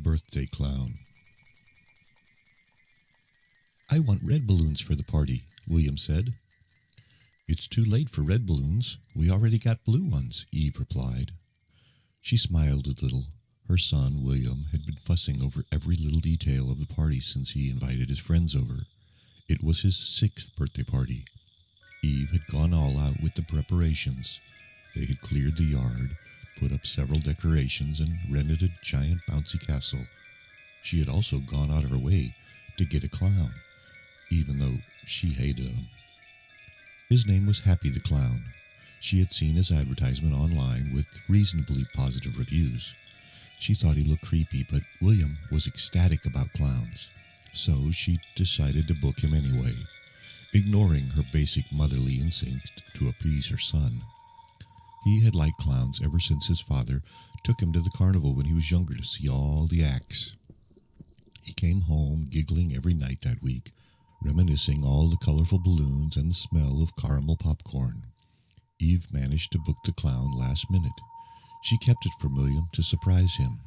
Birthday Clown. "I want red balloons for the party," William said. "It's too late for red balloons. We already got blue ones," Eve replied. She smiled a little. Her son, William, had been fussing over every little detail of the party since he invited his friends over. It was his 6th birthday party. Eve had gone all out with the preparations. They had cleared the yard, put up several decorations, and rented a giant bouncy castle. She had also gone out of her way to get a clown, even though she hated him. His name was Happy the Clown. She had seen his advertisement online with reasonably positive reviews. She thought he looked creepy, but William was ecstatic about clowns, so she decided to book him anyway, ignoring her basic motherly instinct to appease her son. He had liked clowns ever since his father took him to the carnival when he was younger to see all the acts. He came home giggling every night that week, reminiscing all the colorful balloons and the smell of caramel popcorn. Eve managed to book the clown last minute. She kept it for William to surprise him.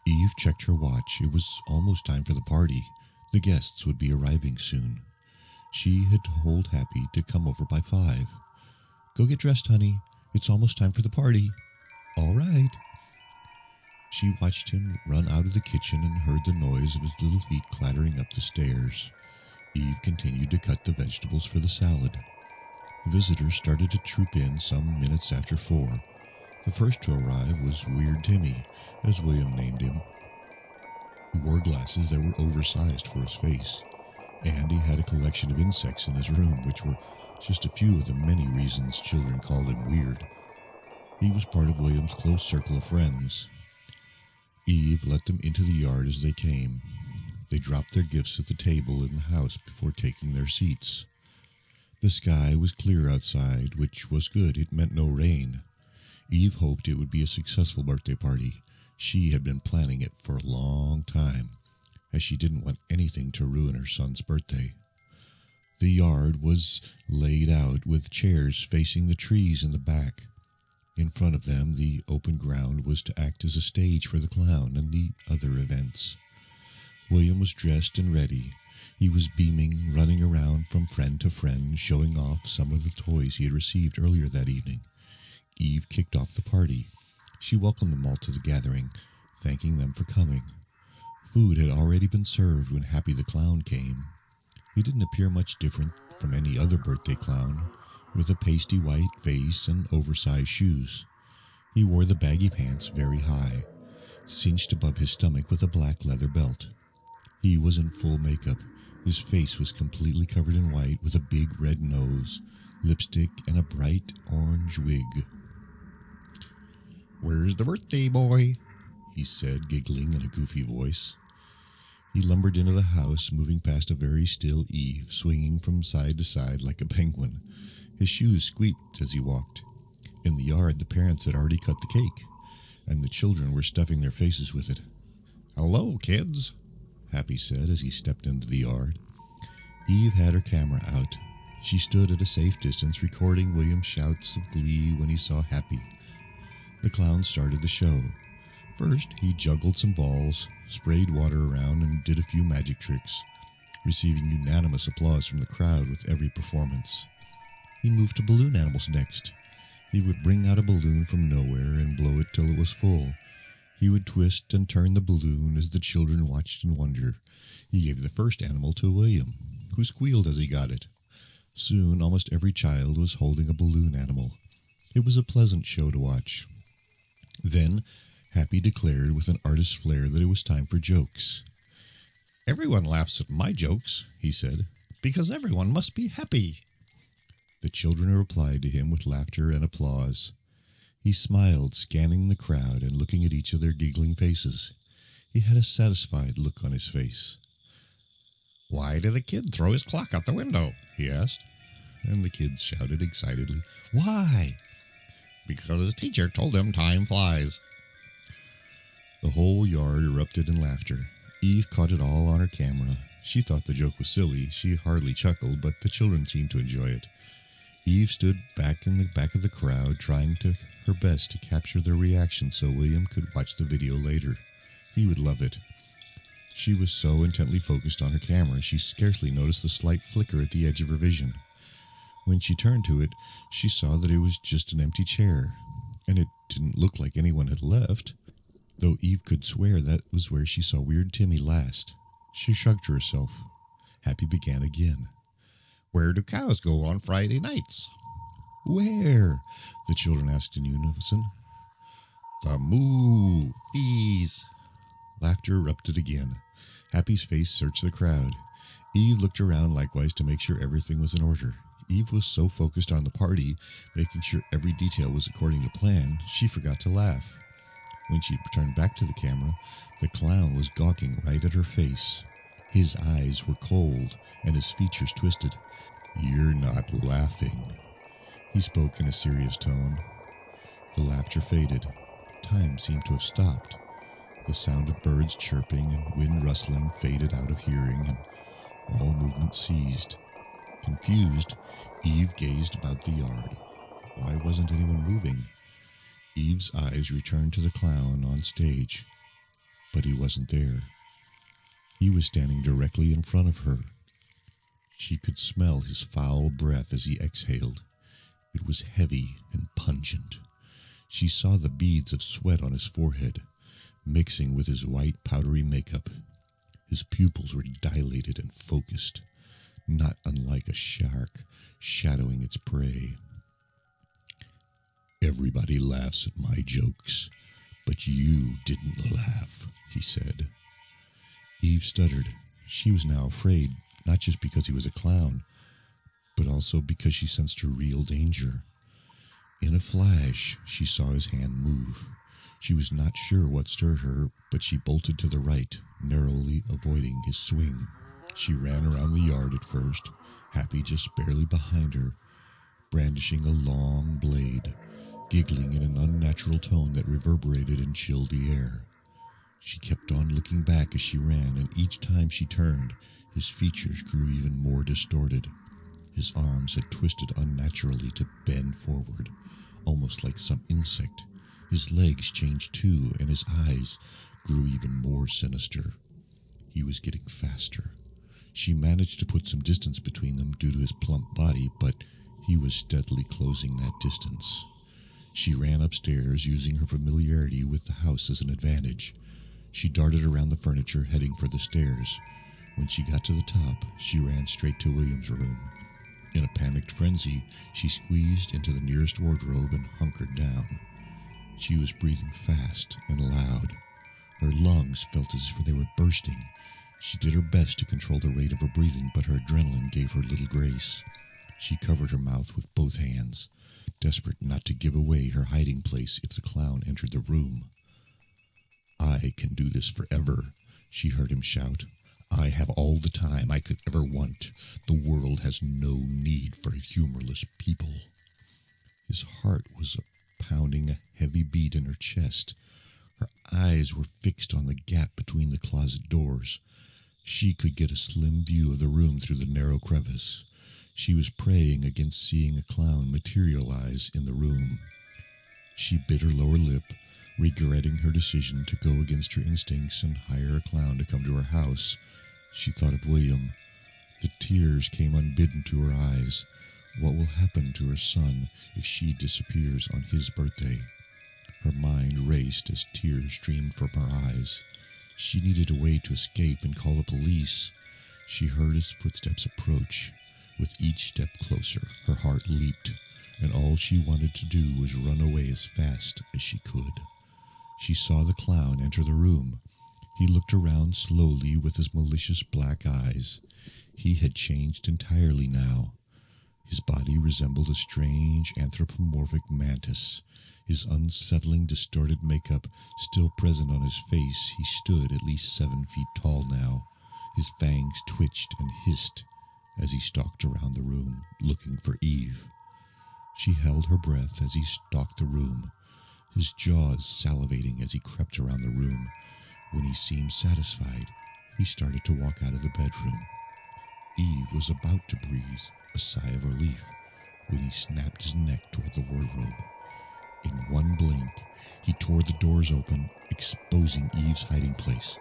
Eve checked her watch. It was almost time for the party. The guests would be arriving soon. She had told Happy to come over by 5. "Go get dressed, honey. It's almost time for the party." "All right." She watched him run out of the kitchen and heard the noise of his little feet clattering up the stairs. Eve continued to cut the vegetables for the salad. The visitors started to troop in some minutes after 4. The first to arrive was Weird Timmy, as William named him. He wore glasses that were oversized for his face, and he had a collection of insects in his room, which were just a few of the many reasons children called him weird. He was part of William's close circle of friends. Eve let them into the yard as they came. They dropped their gifts at the table in the house before taking their seats. The sky was clear outside, which was good. It meant no rain. Eve hoped it would be a successful birthday party. She had been planning it for a long time, as she didn't want anything to ruin her son's birthday. The yard was laid out with chairs facing the trees in the back. In front of them, the open ground was to act as a stage for the clown and the other events. William was dressed and ready. He was beaming, running around from friend to friend, showing off some of the toys he had received earlier that evening. Eve kicked off the party. She welcomed them all to the gathering, thanking them for coming. Food had already been served when Happy the Clown came. He didn't appear much different from any other birthday clown, with a pasty white face and oversized shoes. He wore the baggy pants very high, cinched above his stomach with a black leather belt. He was in full makeup. His face was completely covered in white with a big red nose, lipstick, and a bright orange wig. "Where's the birthday boy?" he said, giggling in a goofy voice. He lumbered into the house, moving past a very still Eve, swinging from side to side like a penguin. His shoes squeaked as he walked. In the yard, the parents had already cut the cake, and the children were stuffing their faces with it. "Hello, kids," Happy said as he stepped into the yard. Eve had her camera out. She stood at a safe distance, recording William's shouts of glee when he saw Happy. The clown started the show. First, he juggled some balls, sprayed water around, and did a few magic tricks, receiving unanimous applause from the crowd with every performance. He moved to balloon animals next. He would bring out a balloon from nowhere and blow it till it was full. He would twist and turn the balloon as the children watched in wonder. He gave the first animal to William, who squealed as he got it. Soon, almost every child was holding a balloon animal. It was a pleasant show to watch. Then, Happy declared with an artist's flair that it was time for jokes. "Everyone laughs at my jokes," he said, "because everyone must be happy." The children replied to him with laughter and applause. He smiled, scanning the crowd and looking at each of their giggling faces. He had a satisfied look on his face. "Why did the kid throw his clock out the window?" he asked. And the kids shouted excitedly, "Why?" "Because his teacher told him time flies." The whole yard erupted in laughter. Eve caught it all on her camera. She thought the joke was silly. She hardly chuckled, but the children seemed to enjoy it. Eve stood back in the back of the crowd, trying her best to capture their reaction so William could watch the video later. He would love it. She was so intently focused on her camera, she scarcely noticed the slight flicker at the edge of her vision. When she turned to it, she saw that it was just an empty chair, and it didn't look like anyone had left, though Eve could swear that was where she saw Weird Timmy last. She shrugged to herself. Happy began again. "Where do cows go on Friday nights?" "Where?" the children asked in unison. "The moo, fees." Laughter erupted again. Happy's face searched the crowd. Eve looked around likewise to make sure everything was in order. Eve was so focused on the party, making sure every detail was according to plan, she forgot to laugh. When she returned back to the camera, the clown was gawking right at her face. His eyes were cold and his features twisted. "You're not laughing," he spoke in a serious tone. The laughter faded. Time seemed to have stopped. The sound of birds chirping and wind rustling faded out of hearing, and all movement ceased. Confused, Eve gazed about the yard. Why wasn't anyone moving? Eve's eyes returned to the clown on stage, but he wasn't there. He was standing directly in front of her. She could smell his foul breath as he exhaled. It was heavy and pungent. She saw the beads of sweat on his forehead, mixing with his white, powdery makeup. His pupils were dilated and focused, not unlike a shark shadowing its prey. "Everybody laughs at my jokes, but you didn't laugh," he said. Eve stuttered. She was now afraid, not just because he was a clown, but also because she sensed a real danger. In a flash, she saw his hand move. She was not sure what stirred her, but she bolted to the right, narrowly avoiding his swing. She ran around the yard at first, Happy just barely behind her, brandishing a long blade, giggling in an unnatural tone that reverberated and chilled the air. She kept on looking back as she ran, and each time she turned, his features grew even more distorted. His arms had twisted unnaturally to bend forward, almost like some insect. His legs changed too, and his eyes grew even more sinister. He was getting faster. She managed to put some distance between them due to his plump body, but he was steadily closing that distance. She ran upstairs, using her familiarity with the house as an advantage. She darted around the furniture, heading for the stairs. When she got to the top, she ran straight to William's room. In a panicked frenzy, she squeezed into the nearest wardrobe and hunkered down. She was breathing fast and loud. Her lungs felt as if they were bursting. She did her best to control the rate of her breathing, but her adrenaline gave her little grace. She covered her mouth with both hands, desperate not to give away her hiding place if the clown entered the room. "I can do this forever," she heard him shout. "I have all the time I could ever want. The world has no need for humorless people." His heart was pounding a heavy beat in her chest. Her eyes were fixed on the gap between the closet doors. She could get a slim view of the room through the narrow crevice. She was praying against seeing a clown materialize in the room. She bit her lower lip, regretting her decision to go against her instincts and hire a clown to come to her house. She thought of William. The tears came unbidden to her eyes. What will happen to her son if she disappears on his birthday? Her mind raced as tears streamed from her eyes. She needed a way to escape and call the police. She heard his footsteps approach. With each step closer, her heart leaped, and all she wanted to do was run away as fast as she could. She saw the clown enter the room. He looked around slowly with his malicious black eyes. He had changed entirely now. His body resembled a strange anthropomorphic mantis. His unsettling, distorted makeup still present on his face, he stood at least 7 feet tall now. His fangs twitched and hissed as he stalked around the room, looking for Eve. She held her breath as he stalked the room, his jaws salivating as he crept around the room. When he seemed satisfied, he started to walk out of the bedroom. Eve was about to breathe a sigh of relief when he snapped his neck toward the wardrobe. In one blink, he tore the doors open, exposing Eve's hiding place.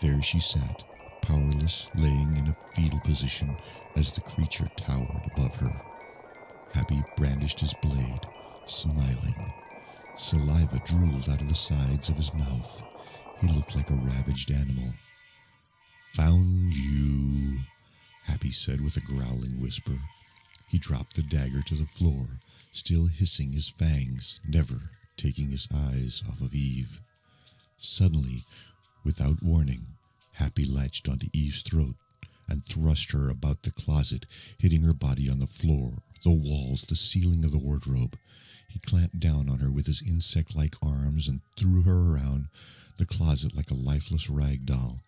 There she sat, powerless, laying in a fetal position as the creature towered above her. Happy brandished his blade, smiling. Saliva drooled out of the sides of his mouth. He looked like a ravaged animal. "Found you," Happy said with a growling whisper. He dropped the dagger to the floor, still hissing his fangs, never taking his eyes off of Eve. Suddenly, without warning, Happy latched onto Eve's throat and thrust her about the closet, hitting her body on the floor, the walls, the ceiling of the wardrobe. He clamped down on her with his insect-like arms and threw her around the closet like a lifeless rag doll.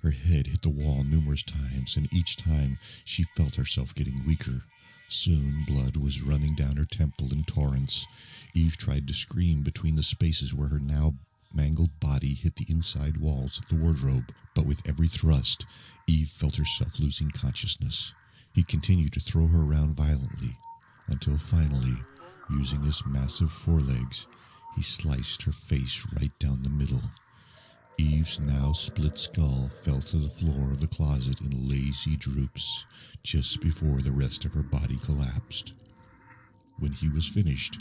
Her head hit the wall numerous times, and each time she felt herself getting weaker. Soon blood was running down her temple in torrents. Eve tried to scream between the spaces where her now mangled body hit the inside walls of the wardrobe, but with every thrust, Eve felt herself losing consciousness. He continued to throw her around violently, until finally, using his massive forelegs, he sliced her face right down the middle. Eve's now split skull fell to the floor of the closet in lazy droops, just before the rest of her body collapsed. When he was finished,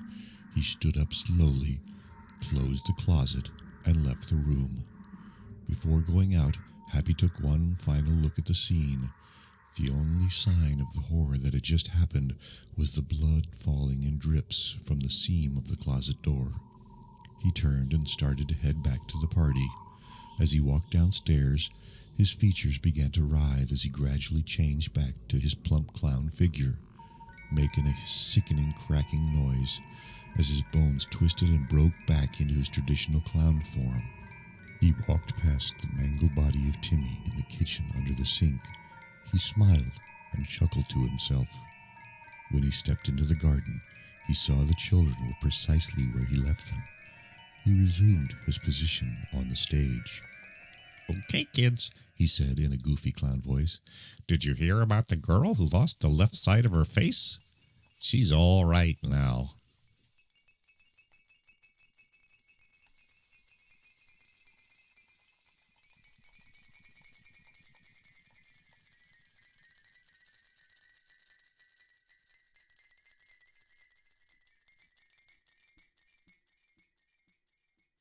he stood up slowly, closed the closet, and left the room. Before going out, Happy took one final look at the scene. The only sign of the horror that had just happened was the blood falling in drips from the seam of the closet door. He turned and started to head back to the party. As he walked downstairs, his features began to writhe as he gradually changed back to his plump clown figure, making a sickening cracking noise as his bones twisted and broke back into his traditional clown form. He walked past the mangled body of Timmy in the kitchen under the sink. He smiled and chuckled to himself. When he stepped into the garden, he saw the children were precisely where he left them. He resumed his position on the stage. "Okay, kids," he said in a goofy clown voice. "Did you hear about the girl who lost the left side of her face? She's all right now.